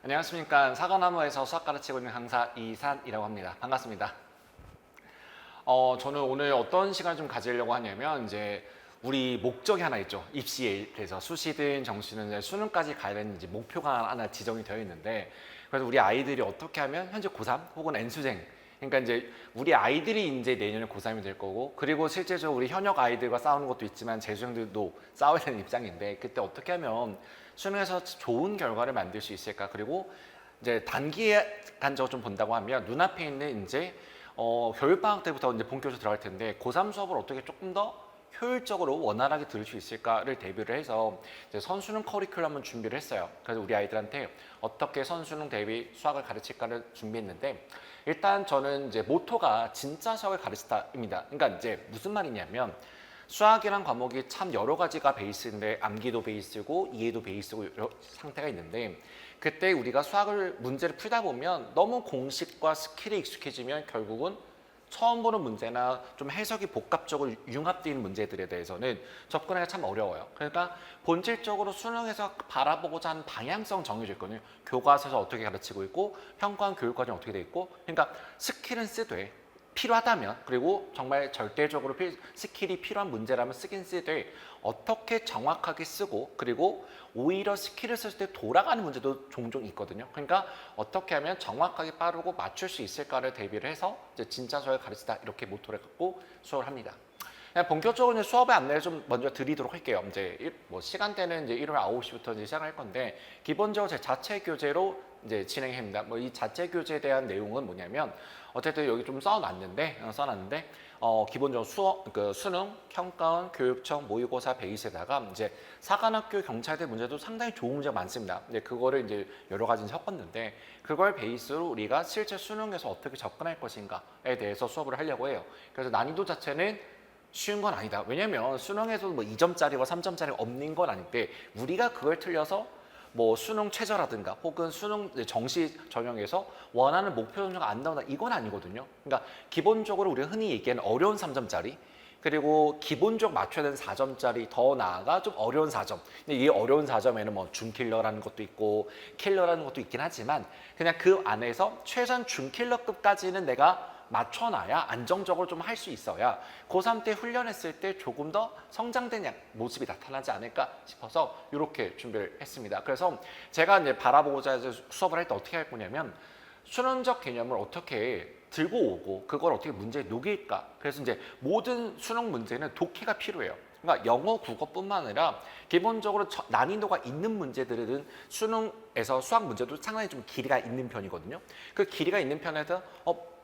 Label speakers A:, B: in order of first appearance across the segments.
A: 안녕하십니까. 사과나무에서 수학 가르치고 있는 강사 이산이라고 합니다. 반갑습니다. 저는 오늘 어떤 시간을 좀 가지려고 하냐면 이제 우리 목적이 하나 있죠. 입시에 대해서 수시든 정시든 이제 수능까지 가야 되는 이제 목표가 하나 지정이 되어 있는데, 그래서 우리 아이들이 어떻게 하면 현재 고3 혹은 N수생, 그러니까 이제 우리 아이들이 이제 내년에 고3이 될 거고, 그리고 실제적으로 우리 현역 아이들과 싸우는 것도 있지만 재수생들도 싸워야 되는 입장인데, 그때 어떻게 하면 수능에서 좋은 결과를 만들 수 있을까? 그리고 이제 단기간적으로 좀 본다고 하면 눈앞에 있는 이제 겨울방학 때부터 이제 본격적으로 들어갈 텐데, 고3 수업을 어떻게 조금 더 효율적으로 원활하게 들을 수 있을까를 대비를 해서 이제 선수능 커리큘럼을 준비를 했어요. 그래서 우리 아이들한테 어떻게 선수능 대비 수학을 가르칠까를 준비했는데, 일단 저는 이제 모토가 진짜 수학을 가르치다입니다. 그러니까 이제 무슨 말이냐면, 수학이란 과목이 참 여러 가지가 베이스인데 암기도 베이스고 이해도 베이스고 여러 상태가 있는데, 그때 우리가 수학을 문제를 풀다 보면 너무 공식과 스킬에 익숙해지면 결국은 처음 보는 문제나 좀 해석이 복합적으로 융합되어 있는 문제들에 대해서는 접근하기가 참 어려워요. 그러니까 본질적으로 수능에서 바라보고자 하는 방향성 정해져 있거든요. 교과서에서 어떻게 가르치고 있고 평가원 교육과정이 어떻게 돼 있고, 그러니까 스킬은 쓰되 필요하다면, 그리고 정말 절대적으로 스킬이 필요한 문제라면 쓰긴 쓰되 어떻게 정확하게 쓰고, 그리고 오히려 스킬을 쓸 때 돌아가는 문제도 종종 있거든요. 그러니까 어떻게 하면 정확하게 빠르고 맞출 수 있을까를 대비를 해서 이제 진짜 수학을 가르치다, 이렇게 모토를 갖고 수업을 합니다. 본격적으로 수업의 안내를 좀 먼저 드리도록 할게요. 이제 뭐 시간대는 이제 일요일 9시부터 이제 시작할 건데, 기본적으로 제 자체 교재로 이제 진행합니다. 뭐 이 자체 교재에 대한 내용은 뭐냐면, 어쨌든 여기 좀 써놨는데 기본적으로 수능, 평가원, 교육청, 모의고사 베이스에다가 이제 사관학교 경찰대 문제도 상당히 좋은 문제가 많습니다. 이제 그거를 이제 여러 가지 섞었는데, 그걸 베이스로 우리가 실제 수능에서 어떻게 접근할 것인가에 대해서 수업을 하려고 해요. 그래서 난이도 자체는 쉬운 건 아니다. 왜냐면 수능에서 뭐 2점짜리와 3점짜리가 없는 건 아닌데, 우리가 그걸 틀려서 뭐 수능 최저라든가 혹은 수능 정시 전형에서 원하는 목표 점수가 안 나온다, 이건 아니거든요. 그러니까 기본적으로 우리가 흔히 얘기하는 어려운 3점짜리, 그리고 기본적으로 맞춰야 되는 4점짜리, 더 나아가 좀 어려운 4점. 근데 이 어려운 4점에는 뭐 준킬러라는 것도 있고 킬러라는 것도 있긴 하지만, 그냥 그 안에서 최소한 준킬러급까지는 내가 맞춰놔야 안정적으로 좀 할 수 있어야 고3 때 훈련했을 때 조금 더 성장된 모습이 나타나지 않을까 싶어서 이렇게 준비를 했습니다. 그래서 제가 이제 바라보고자 해서 수업을 할 때 어떻게 할 거냐면, 수능적 개념을 어떻게 들고 오고 그걸 어떻게 문제에 녹일까. 그래서 이제 모든 수능 문제는 독해가 필요해요. 그러니까 영어, 국어뿐만 아니라 기본적으로 난이도가 있는 문제들은 수능에서 수학 문제도 상당히 좀 길이가 있는 편이거든요. 그 길이가 있는 편에서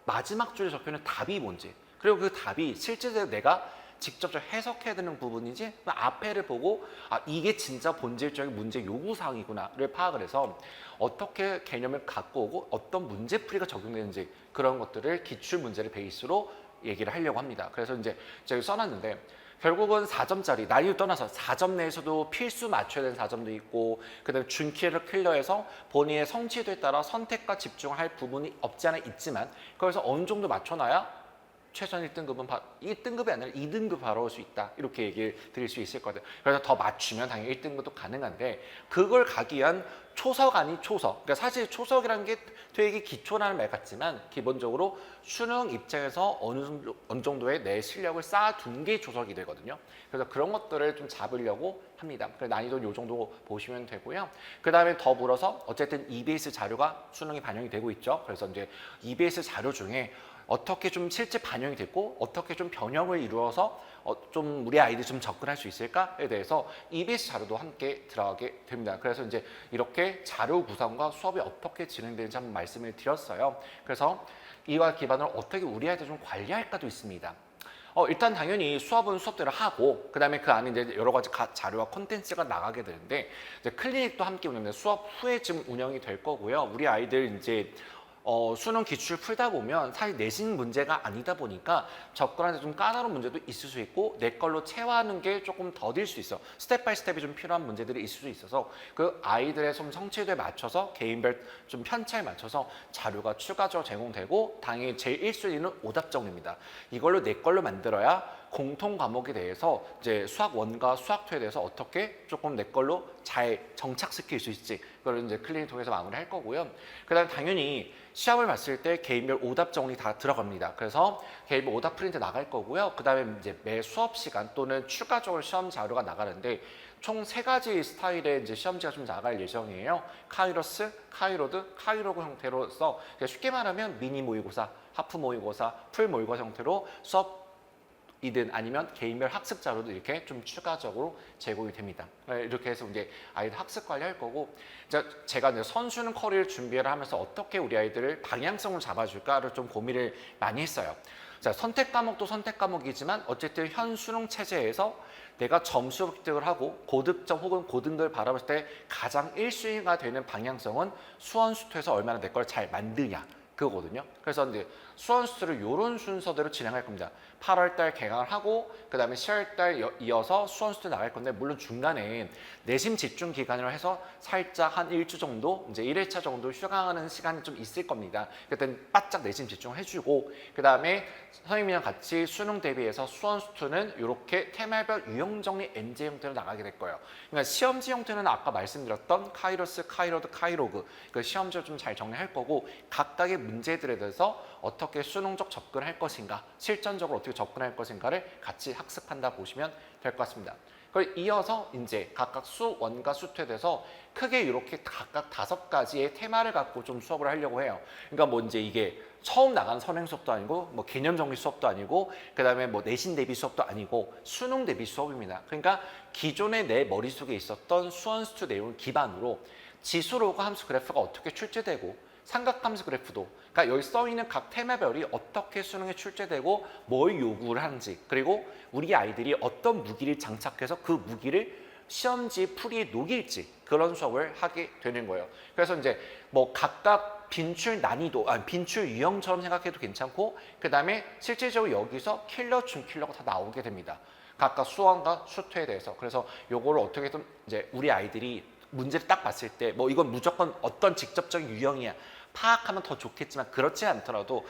A: 마지막 줄에 적혀있는 답이 뭔지, 그리고 그 답이 실제로 내가 직접 해석해야 되는 부분인지, 앞에를 보고 이게 진짜 본질적인 문제 요구사항이구나를 파악을 해서 어떻게 개념을 갖고 오고 어떤 문제풀이가 적용되는지, 그런 것들을 기출 문제를 베이스로 얘기를 하려고 합니다. 그래서 이제 제가 써놨는데, 결국은 4점짜리, 난이도 떠나서 4점 내에서도 필수 맞춰야 되는 4점도 있고, 그다음에 준킬러에서 본인의 성취도에 따라 선택과 집중할 부분이 없지 않아 있지만, 거기서 어느 정도 맞춰놔야 최소한 1등급은 1등급이 아니라 2등급 바로 올 수 있다, 이렇게 얘기를 드릴 수 있을 것 같아요. 그래서 더 맞추면 당연히 1등급도 가능한데, 그걸 가기 위한 초석 아닌 초석, 그러니까 사실 초석이라는 게 되게 기초라는 말 같지만, 기본적으로 수능 입장에서 어느 정도의 내 실력을 쌓아둔 게 초석이 되거든요. 그래서 그런 것들을 좀 잡으려고 합니다. 그래서 난이도는 이 정도 보시면 되고요. 그 다음에 더 물어서 어쨌든 EBS 자료가 수능에 반영이 되고 있죠. 그래서 이제 EBS 자료 중에 어떻게 좀 실제 반영이 됐고 어떻게 좀 변형을 이루어서 좀 우리 아이들이 좀 접근할 수 있을까에 대해서 EBS 자료도 함께 들어가게 됩니다. 그래서 이제 이렇게 자료 구성과 수업이 어떻게 진행되는지 한번 말씀을 드렸어요. 그래서 이와 기반으로 어떻게 우리 아이들 좀 관리할까도 있습니다. 일단 당연히 수업은 수업대로 하고, 그 다음에 그 안에 이제 여러 가지 자료와 콘텐츠가 나가게 되는데, 이제 클리닉도 함께 운영돼 수업 후에 지금 운영이 될 거고요. 우리 아이들 이제 수능 기출 풀다 보면 사실 내신 문제가 아니다 보니까 접근하는데 좀 까다로운 문제도 있을 수 있고, 내 걸로 체화하는 게 조금 더딜 수 있어. 스텝 바이 스텝이 좀 필요한 문제들이 있을 수 있어서 그 아이들의 좀 성취도에 맞춰서 개인별 좀 편차에 맞춰서 자료가 추가적으로 제공되고, 당연히 제일 1순위는 오답 정리입니다. 이걸로 내 걸로 만들어야 공통 과목에 대해서 이제 수학 1과 수학 2에 대해서 어떻게 조금 내 걸로 잘 정착시킬 수 있을지 그걸 이제 클리닉 통해서 마무리할 거고요. 그다음 당연히 시험을 봤을 때 개인별 오답 정리 다 들어갑니다. 그래서 개인별 오답 프린트 나갈 거고요. 그다음에 이제 매 수업 시간 또는 추가적으로 시험 자료가 나가는데 총 3가지 스타일의 이제 시험지가 좀 나갈 예정이에요. 카이로스, 카이로드, 카이로그 형태로서 쉽게 말하면 미니 모의고사, 하프 모의고사, 풀 모의고사 형태로 수업이든 아니면 개인별 학습 자료도 이렇게 좀 추가적으로 제공이 됩니다. 이렇게 해서 이제 아이들 학습 관리할 거고, 제가 이제 선수는 커리를 준비를 하면서 어떻게 우리 아이들을 방향성을 잡아줄까를 좀 고민을 많이 했어요. 자, 선택 과목도 선택 과목이지만 어쨌든 현 수능 체제에서 내가 점수 획득을 하고 고득점 혹은 고등급을 바라봤을 때 가장 1순위가 되는 방향성은 수원수투에서 얼마나 내 걸 잘 만드냐 그거거든요. 그래서 이제 수원수투를 이런 순서대로 진행할 겁니다. 8월달 개강을 하고 그 다음에 10월달 이어서 수원수투 나갈 건데 물론 중간에 내심 집중 기간으로 해서 살짝 한 1주 정도 이제 1회차 정도 휴강하는 시간이 좀 있을 겁니다. 그때는 바짝 내심 집중을 해주고 그 다음에 선생님이랑 같이 수능 대비해서 수원수투는 이렇게 테마별 유형정리 NJ 형태로 나가게 될 거예요. 그러니까 시험지 형태는 아까 말씀드렸던 카이로스, 카이로드, 카이로그 그 시험지를 좀 잘 정리할 거고 각각의 문제들에 대해서 어떻게 수능적 접근을 할 것인가 실전적으로 어떻게 접근할 것인가를 같이 학습한다 보시면 될 것 같습니다. 그리고 이어서 이제 각각 수 1과 수 2에 대해서 크게 이렇게 각각 5가지의 테마를 갖고 좀 수업을 하려고 해요. 그러니까 뭐 이제 이게 처음 나가는 선행 수업도 아니고 뭐 개념 정리 수업도 아니고 그다음에 뭐 내신 대비 수업도 아니고 수능 대비 수업입니다. 그러니까 기존에 내 머릿속에 있었던 수원수투 내용을 기반으로 지수로그 함수 그래프가 어떻게 출제되고 삼각함수 그래프도 그러니까 여기 써있는 각 테마별이 어떻게 수능에 출제되고 뭘 요구를 하는지 그리고 우리 아이들이 어떤 무기를 장착해서 그 무기를 시험지 풀이에 녹일지 그런 수업을 하게 되는 거예요. 그래서 이제 뭐 각각 빈출 난이도, 빈출 유형처럼 생각해도 괜찮고 그 다음에 실질적으로 여기서 킬러, 준킬러가 다 나오게 됩니다. 각각 수원과 수투에 대해서. 그래서 요거를 어떻게든 이제 우리 아이들이 문제를 딱 봤을 때 뭐 이건 무조건 어떤 직접적인 유형이야 파악하면 더 좋겠지만 그렇지 않더라도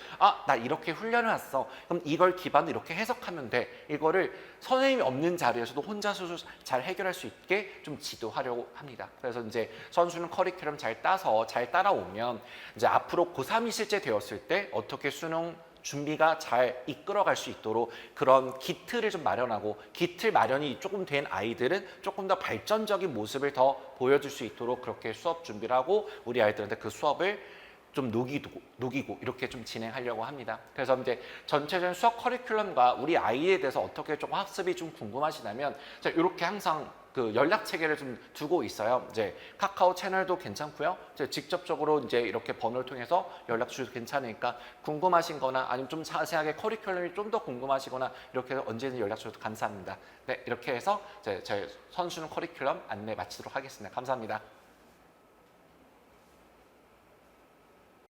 A: 나 이렇게 훈련을 했어 그럼 이걸 기반으로 이렇게 해석하면 돼 이거를 선생님이 없는 자리에서도 혼자서 잘 해결할 수 있게 좀 지도하려고 합니다. 그래서 이제 선수는 커리큘럼 잘 따서 잘 따라오면 이제 앞으로 고3이 실제 되었을 때 어떻게 수능 준비가 잘 이끌어갈 수 있도록 그런 기틀을 좀 마련하고 기틀 마련이 조금 된 아이들은 조금 더 발전적인 모습을 더 보여줄 수 있도록 그렇게 수업 준비를 하고 우리 아이들한테 그 수업을 좀 녹이고 이렇게 좀 진행하려고 합니다. 그래서 이제 전체적인 수업 커리큘럼과 우리 아이에 대해서 어떻게 조금 학습이 좀 궁금하시다면 이렇게 항상 그 연락 체계를 좀 두고 있어요. 이제 카카오 채널도 괜찮고요. 이제 직접적으로 이제 이렇게 번호를 통해서 연락 주셔도 괜찮으니까 궁금하신 거나 아니면 좀 자세하게 커리큘럼이 좀 더 궁금하시거나 이렇게 언제든 연락 주셔도 감사합니다. 네, 이렇게 해서 제 선수는 커리큘럼 안내 마치도록 하겠습니다. 감사합니다.